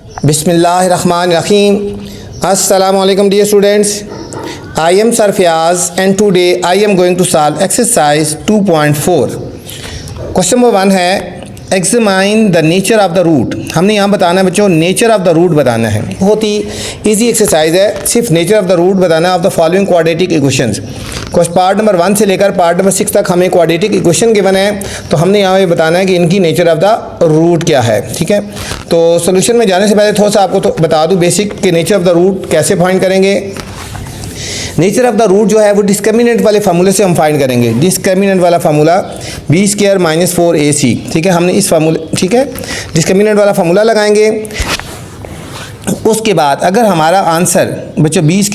Bismillahirrahmanirrahim. Assalamu alaikum dear students. I am Sir Fiaz and today I am going to solve exercise 2.4. Question number 1 है examine the nature of the root. हमने यहाँ बताना है बच्चों, nature of the root बताना है। बहुत ही easy exercise है, सिर्फ नेचर ऑफ द रूट बताना है of the following quadratic equations. Part number 1 से लेकर पार्ट नंबर 6 तक हमें क्वाड्रेटिक इक्वेशन गिवन है, तो हमने यहाँ ये बताना है कि इनकी नेचर ऑफ द रूट क्या है। ठीक है, तो सोल्यूशन में जाने से पहले थोड़ा सा आपको तो बता दूँ बेसिक कि नेचर ऑफ द रूट कैसे फाइंड करेंगे। नेचर ऑफ द रूट जो है वो डिस्क्रिमिनेंट वाले फार्मूले से हम फाइंड करेंगे। डिस्क्रिमिनेंट वाला फार्मूला b² - 4ac। ठीक है, हमने इस फार्मूले, ठीक है, डिस्क्रिमिनेंट वाला फार्मूला लगाएंगे। उसके बाद अगर हमारा आंसर बच्चों b² -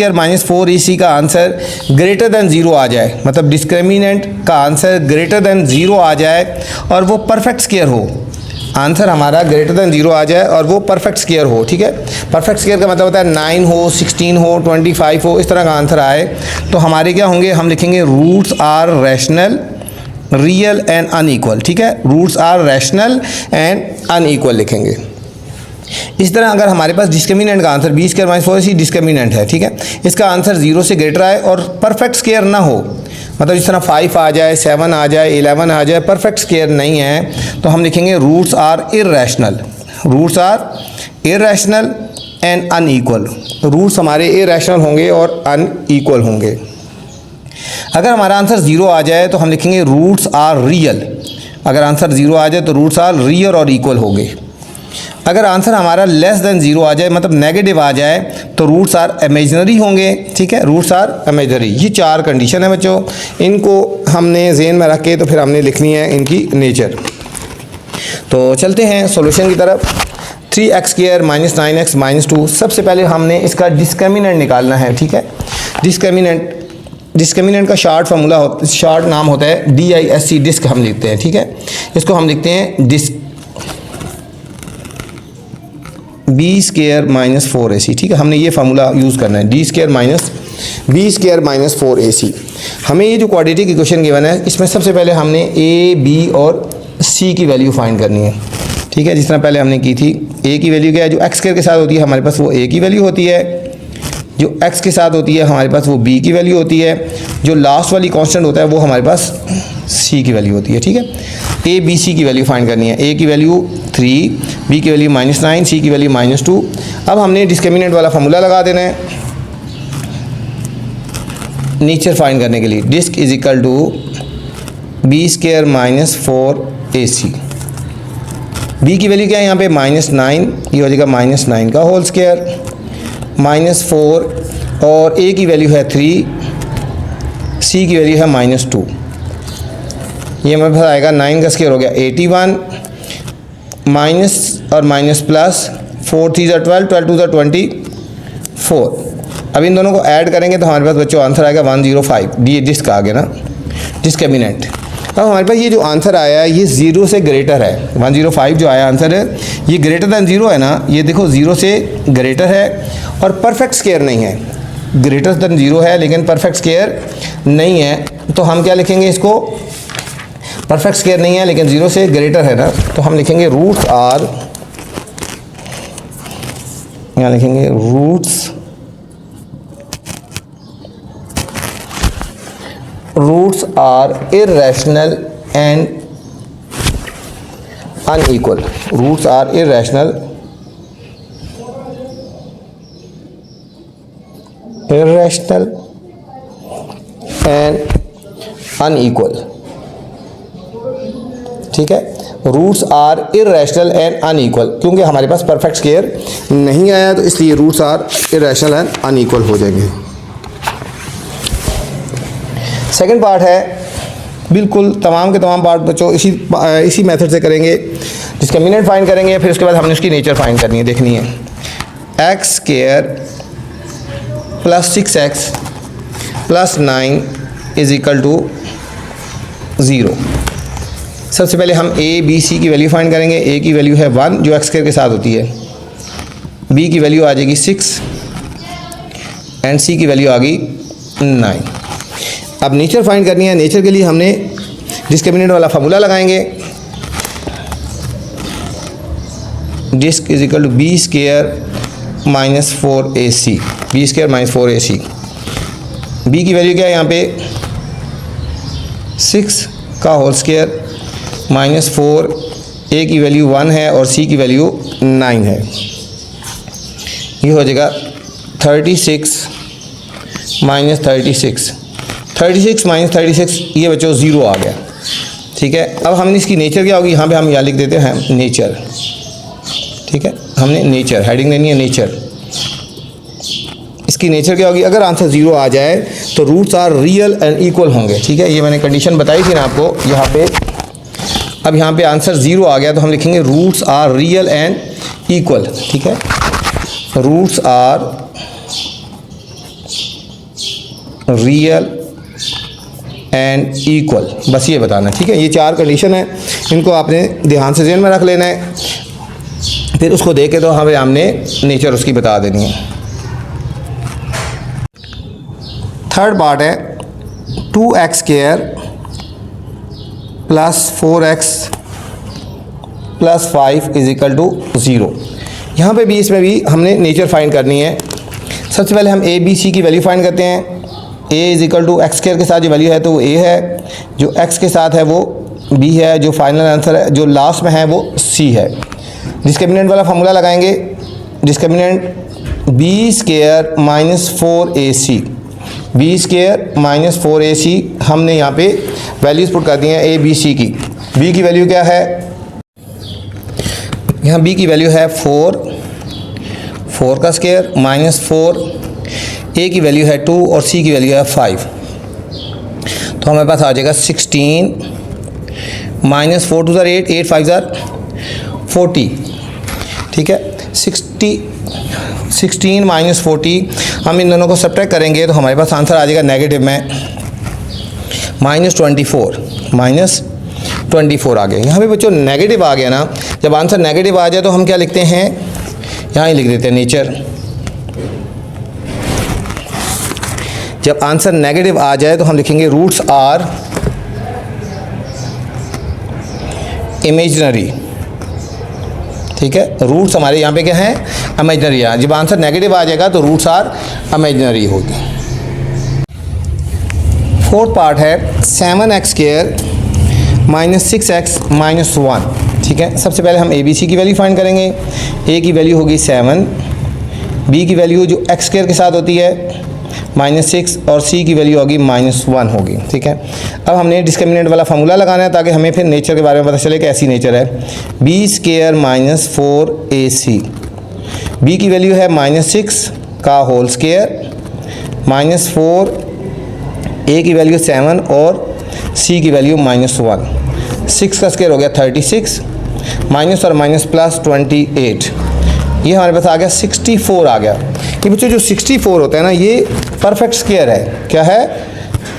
4ac का आंसर ग्रेटर दैन 0 आ जाए, मतलब डिस्क्रिमिनेंट का आंसर ग्रेटर दैन 0 आ जाए और वो परफेक्ट स्क्वायर हो, आंसर हमारा ग्रेटर दैन 0 आ जाए और वो परफेक्ट स्क्वायर हो। ठीक है, परफेक्ट स्क्वायर का मतलब होता है 9 हो, 16 हो, 25 हो, इस तरह का आंसर आए तो हमारे क्या होंगे, हम लिखेंगे roots are rational, real and unequal. ठीक है, roots are rational and unequal लिखेंगे। इस तरह अगर हमारे पास डिस्क्रिमिनेंट का आंसर b² - 4ac डिस्क्रिमिनेंट है, ठीक है, इसका आंसर 0 से ग्रेटर आए और परफेक्ट स्क्वायर ना हो, मतलब इस तरह 5 आ जाए, 7 आ जाए, 11 आ जाए, परफेक्ट स्क्वायर नहीं है, तो हम लिखेंगे roots are irrational. Roots are irrational and unequal. Roots हमारे इरैशनल होंगे और अनइक्वल होंगे। अगर हमारा आंसर 0 आ जाए तो हम लिखेंगे रूट्स आर रियल। अगर आंसर 0 आ जाए तो रूट्स आर रियल और इक्वल होंगे। अगर आंसर हमारा लेस देन 0 आ जाए, मतलब नेगेटिव आ जाए, तो रूट्स आर इमेजिनरी होंगे। ठीक है, रूट्स आर इमेजिनरी। ये 4 कंडीशन है बच्चों, इनको हमने ज़हन में रख के तो फिर हमने लिखनी है इनकी नेचर। तो चलते हैं सॉल्यूशन की तरफ। 3x² - 9x - 2। सबसे पहले हमने इसका डिस्क्रिमिनेंट निकालना है। ठीक है, डिस्क्रिमिनेंट का शॉर्ट नाम होता है DISC, डिस्क हम लिखते हैं। ठीक है, इसको हम लिखते हैं डिस्क b² - 4ac। ठीक है, हमने ये फार्मूला यूज़ करना है, b² - 4ac। हमें ये जो क्वाड्रेटिक इक्वेशन गिवन है इसमें सबसे पहले हमने a, b और c की वैल्यू फाइंड करनी है। ठीक है, जिस तरह पहले हमने की थी, a की वैल्यू क्या है, जो x² के साथ होती है हमारे पास वो a की वैल्यू होती है, जो x के साथ होती है हमारे पास वो b की वैल्यू होती है, जो लास्ट वाली कांस्टेंट होता है वो हमारे पास c की वैल्यू होती है। ठीक है, a, b, c की वैल्यू फाइंड करनी है। a की वैल्यू 3, b की वैल्यू -9, c की वैल्यू -2। अब हमने डिस्क्रिमिनेंट वाला फार्मूला लगा देना है नेचर फाइंड करने के लिए। Disc is equal to b² - 4ac। b की वैल्यू क्या है यहाँ पे -9, ये हो जाएगा -9 का होल स्क्वायर, -4 और a की वैल्यू है 3, c की वैल्यू है -2। ये हमारे पास आएगा 9 का स्क्वायर हो गया 81, माइनस और माइनस प्लस, 4 3 12, 12 2 24। अब इन दोनों को ऐड करेंगे तो हमारे पास बच्चों आंसर आएगा 105। ये डिस्क आ गया ना, डिस्क्रिमिनेंट। अब हमारे पास ये जो आंसर आया है ये 0 से ग्रेटर है। 105 जो आया आंसर है ये ग्रेटर दैन 0 है ना, ये देखो 0 से ग्रेटर है और परफेक्ट स्क्वायर नहीं है। ग्रेटर दैन 0 है लेकिन परफेक्ट स्क्वायर नहीं है, तो हम क्या लिखेंगे इसको, परफेक्ट स्क्वायर नहीं है लेकिन 0 से ग्रेटर है ना, तो हम लिखेंगे रूट्स आर, यहाँ लिखेंगे roots are irrational and unequal. Roots are irrational and unequal. ठीक है, roots are irrational and unequal, क्योंकि हमारे पास परफेक्ट स्क्वायर नहीं आया तो इसलिए roots are irrational and unequal हो जाएंगे। सेकंड पार्ट है, बिल्कुल तमाम के तमाम पार्ट बच्चों इसी मेथड से करेंगे। डिस्क्रिमिनेंट फाइंड करेंगे, फिर उसके बाद हमने उसकी नेचर फाइंड करनी है, देखनी है। x² + 6x + 9 = 0। सबसे पहले हम a, b, c की वैल्यू फाइंड करेंगे। a की वैल्यू है 1 जो x² के साथ होती है, b की वैल्यू आ जाएगी 6 एंड c की वैल्यू आ गई 9। अब नेचर फाइंड करनी है। नेचर के लिए हमने डिस्क्रिमिनेंट वाला फार्मूला लगाएंगे। Disc is equal to B square minus 4ac, B square minus 4ac। B की वैल्यू क्या है यहाँ पे 6 का होल स्क्वायर माइनस 4, ए की वैल्यू 1 है और सी की वैल्यू 9 है। ये हो जाएगा 36 माइनस 36, 36 माइनस 36, ये बच्चों 0 आ गया। ठीक है, अब हमने इसकी नेचर क्या होगी, यहाँ पे हम यहाँ लिख देते हैं नेचर। ठीक है, हमने नेचर हेडिंग देनी है नेचर। इसकी नेचर क्या होगी, अगर आंसर 0 आ जाए तो roots are real and equal होंगे। ठीक है, ये मैंने कंडीशन बताई थी ना आपको यहाँ पे। अब यहाँ पे आंसर 0 आ गया तो हम लिखेंगे roots are real and equal. ठीक है, roots are real and equal, बस ये बताना। ठीक है, ये 4 कंडीशन है, इनको आपने ध्यान से ज़हन में रख लेना है। फिर उसको देख के तो हमें हमने नेचर उसकी बता देनी है। थर्ड पार्ट है 2x square plus 4x plus 5 is equal to 0। यहाँ पे भी इसमें भी हमने नेचर फाइंड करनी है। सबसे पहले हम ए बी सी की वैल्यू फाइंड करते हैं। a is equal to X square के साथ जो वैल्यू है तो वो a है, जो x के साथ है वो b है, जो फाइनल आंसर है जो लास्ट में है वो c है। डिस्क्रिमिनेंट वाला फार्मूला लगाएंगे, discriminant b square minus 4ac, b square minus 4ac। हमने यहाँ पे वैल्यूज़ पुट कर दी हैं a b c की। b की वैल्यू क्या है, यहाँ b की वैल्यू है 4 का स्क्वायर माइनस 4, a की वैल्यू है 2 और c की वैल्यू है 5। तो हमारे पास आ जाएगा 16 माइनस 4 2 8, 8 5 40। ठीक है, 16 माइनस 40, हम इन दोनों को सब्ट्रैक्ट करेंगे तो हमारे पास आंसर आ जाएगा नेगेटिव में माइनस 24 आ गया। यहाँ पे बच्चों नेगेटिव आ गया ना, जब आंसर नेगेटिव आ जाए तो हम क्या लिखते हैं, यहाँ ही लिख देते हैं नेचर। जब आंसर नेगेटिव आ जाए तो हम लिखेंगे रूट्स आर इमेजिनरी। ठीक है, रूट्स हमारे यहाँ पे क्या हैं, इमेजिनरी है। जब आंसर नेगेटिव आ जाएगा तो रूट्स आर इमेजिनरी होगी। फोर्थ पार्ट है 7x square minus 6x minus 1। ठीक है, सबसे पहले हम ABC की वैल्यू फाइंड करेंगे। A की वैल्यू होगी 7, B की वैल्यू जो x स्क्वायर के साथ होती है -6 और C की वैल्यू होगी -1 होगी। ठीक है, अब हमने डिस्क्रिमिनेंट वाला फार्मूला लगाना है ताकि हमें फिर नेचर के बारे में पता चले कि ऐसी नेचर है। b square minus 4ac, b की वैल्यू है -6 का होल स्क्वायर माइनस 4, a की वैल्यू 7 और c की वैल्यू -1। 6 का स्क्वायर हो गया 36, माइनस और माइनस प्लस 28। ये हमारे पास आ गया 64 आ गया। ये बच्चों जो 64 होता है ना, ये परफेक्ट स्क्वायर है। क्या है,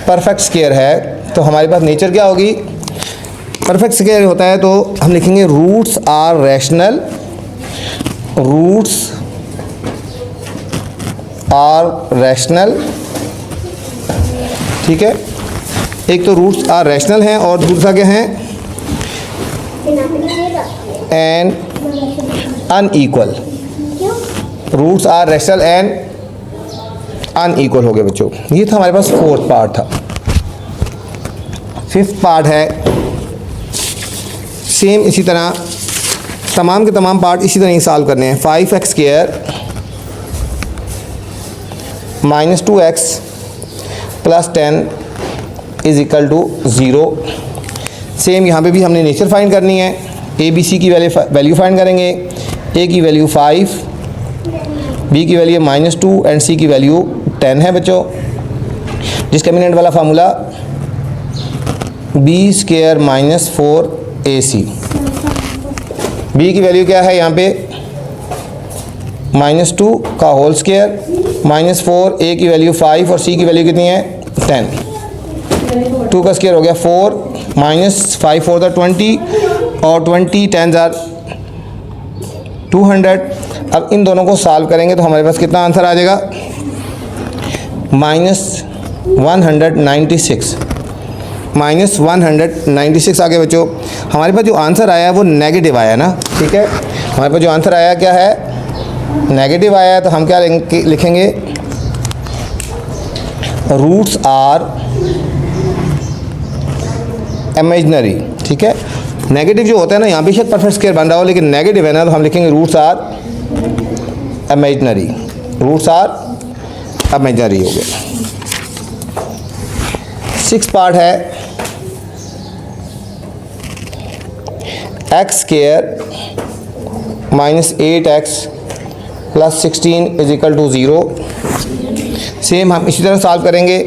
परफेक्ट स्क्वायर है। तो हमारे पास नेचर क्या होगी, परफेक्ट स्क्वायर होता है तो हम लिखेंगे roots are rational, roots are rational. ठीक है, एक तो रूट्स आर रैशनल हैं और दूसरा क्या है, and unequal. Roots are rational and unequal हो गए बच्चों। ये था हमारे पास फोर्थ पार्ट था। फिफ्थ पार्ट है सेम इसी तरह, तमाम के तमाम पार्ट इसी तरह ही सॉल्व करने हैं। 5x square minus 2x plus 10 is equal to 0। Same यहाँ पे भी हमने नेचर फाइंड करनी है। ए बी सी की वैल्यू फाइंड करेंगे। ए की वैल्यू 5, बी की वैल्यू -2 एंड सी की वैल्यू 10 है बच्चों। डिस्क्रिमिनेंट वाला formula b square minus 4ac। b की वैल्यू क्या है यहाँ पे, -2 का होल स्क्वायर -4, a की वैल्यू 5 और c की वैल्यू कितनी है 10। 2 का स्क्वायर हो गया 4, -5 4 20 और 20 10 200। अब इन दोनों को सॉल्व करेंगे तो हमारे पास कितना आंसर आ जाएगा, -196 आ गया बच्चों। हमारे पास जो आंसर आया है वो नेगेटिव आया ना। ठीक है, हमारे पास जो आंसर आया क्या है, नेगेटिव आया है, तो हम क्या लिखेंगे, रूट्स आर इमेजिनरी। ठीक है, नेगेटिव जो होता है ना, यहाँ पे शायद परफेक्ट स्क्वायर बन रहा हो लेकिन नेगेटिव है ना, तो हम लिखेंगे roots are imaginary, roots are imaginary हो गया। 6 पार्ट है, X square minus 8x plus 16 is equal to 0। Same हम इसी तरह सॉल्व करेंगे,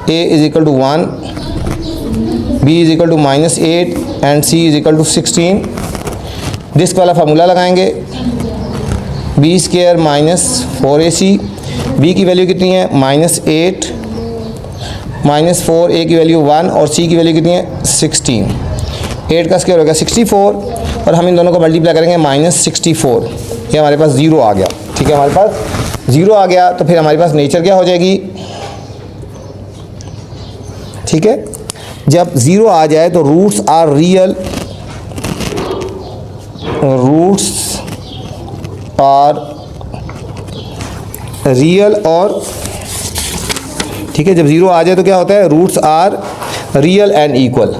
a is equal to 1, b is equal to -8 and c is equal to 16। Disc वाला formula लगाएंगे, b square minus 4ac, b की value कितनी है -8 -4, a की वैल्यू 1 और c की वैल्यू कितनी है 16। 8 का स्क्वायर हो गया 64 और हम इन दोनों को मल्टीप्लाई करेंगे -64, ये हमारे पास 0 आ गया। ठीक है, हमारे पास 0 आ गया, तो फिर हमारे पास नेचर क्या हो जाएगी। ठीक है, जब 0 आ जाए तो roots are real, roots are real और ठीक है, जब 0 आ जाए तो क्या होता है, roots are real and equal.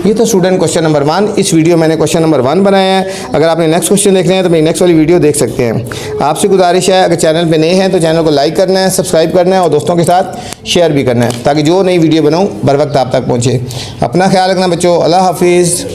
ये तो स्टूडेंट क्वेश्चन नंबर 1। इस वीडियो में मैंने क्वेश्चन नंबर 1 बनाया है। अगर आपने नेक्स्ट क्वेश्चन देखने हैं तो मेरी नेक्स्ट वाली वीडियो देख सकते हैं। आपसे गुजारिश है, अगर चैनल पे नए हैं तो चैनल को लाइक करना है, सब्सक्राइब करना है और दोस्तों के साथ शेयर भी करना है, ताकि जो नई वीडियो बनाऊँ बर वक्त आप तक पहुँचे। अपना ख्याल रखना बच्चों, अल्लाह हाफिज़।